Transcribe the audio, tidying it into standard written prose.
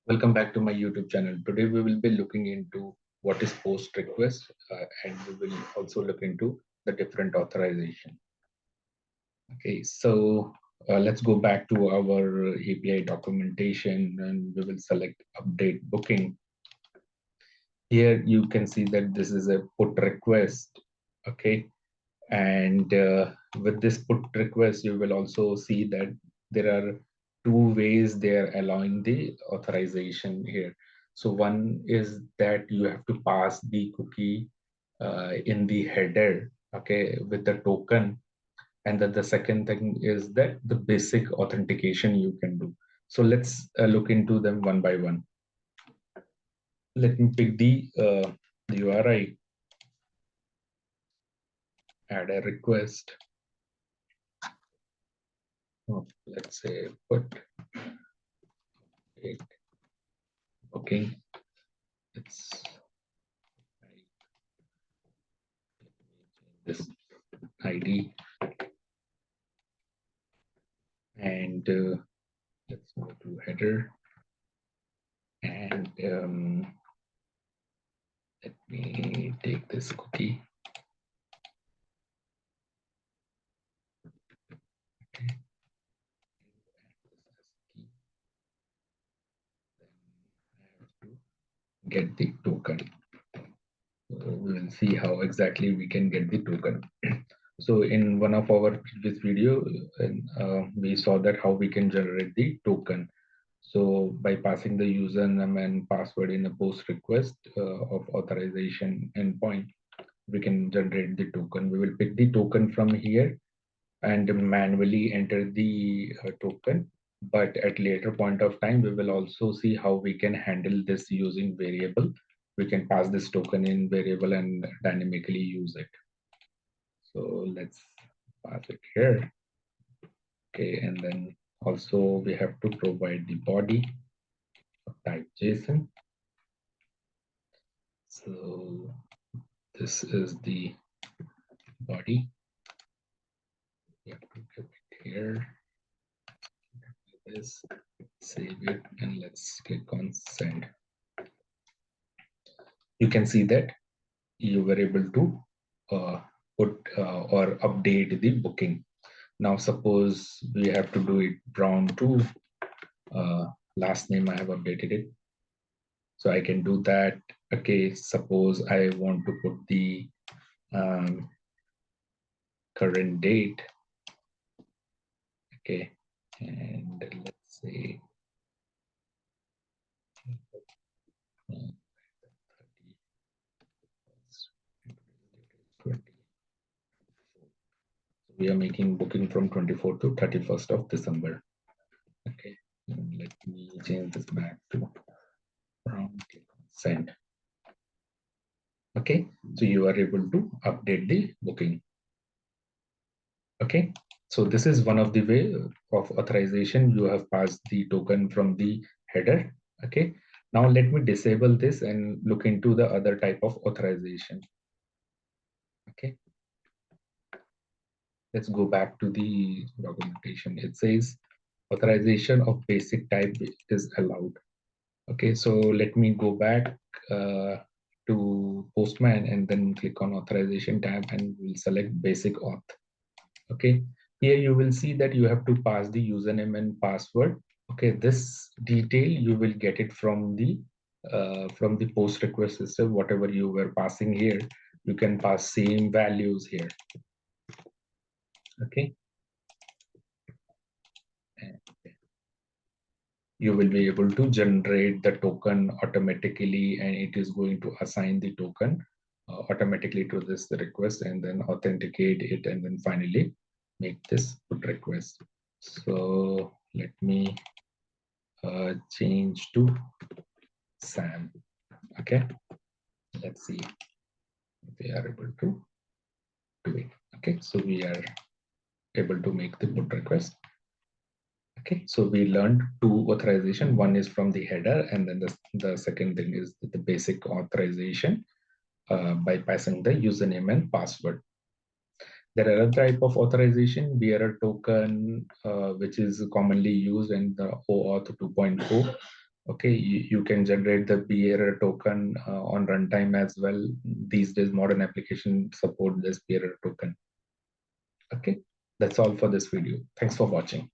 Welcome back to my YouTube channel. Today we will be looking into what is post request and we will also look into the different authorization. Okay, so let's go back to our API documentation and we will select update booking. Here you can see that this is a put request. Okay, and with this put request, you will also see that there are two ways they are allowing the authorization here. So one is that you have to pass the cookie in the header, okay, with the token. And then the second thing is that the basic authentication you can do. So let's look into them one by one. Let me pick the URI, add a request. Oh, let's say put it booking. It's this ID and let's go to header and let me take this cookie. Okay. Get the token. So we will see how exactly we can get the token. So in one of our previous video, we saw that how we can generate the token. So by passing the username and password in a post request of authorization endpoint, we can generate the token. We will pick the token from here and manually enter the token. But at later point of time, we will also see how we can handle this using variable. We can pass this token in variable and dynamically use it. So let's pass it here. Okay, and then also we have to provide the body of type JSON. So this is the body. We have to give it here. This, save it, and let's click on send. You can see that you were able to put or update the booking. Now suppose we have to do it brown to last name. I have updated it, so I can do that. Okay, suppose I want to put the current date. Okay, and let's say we are making booking from 24th to 31st of December. Okay, and let me change this back to brown. Click on send. Okay, so you are able to update the booking. Okay, so this is one of the way of authorization. You have passed the token from the header. Okay, now let me disable this and look into the other type of authorization. Okay, let's go back to the documentation. It says authorization of basic type is allowed. Okay, so let me go back to Postman and then click on authorization tab and we'll select basic auth. Okay, here you will see that you have to pass the username and password. Okay, this detail you will get it from the post request system. Whatever you were passing here, you can pass same values here. Okay, and you will be able to generate the token automatically, and it is going to assign the token automatically to this request and then authenticate it and then finally make this put request. So let me change to Sam. Okay, let's see if we are able to do it. Okay, so we are able to make the put request. Okay, so we learned two authorization. One is from the header, and then the second thing is the basic authorization by passing the username and password. There are other type of authorization, bearer token, which is commonly used in the OAuth 2.0. Okay, you can generate the bearer token on runtime as well. These days, modern applications support this bearer token. Okay, that's all for this video. Thanks for watching.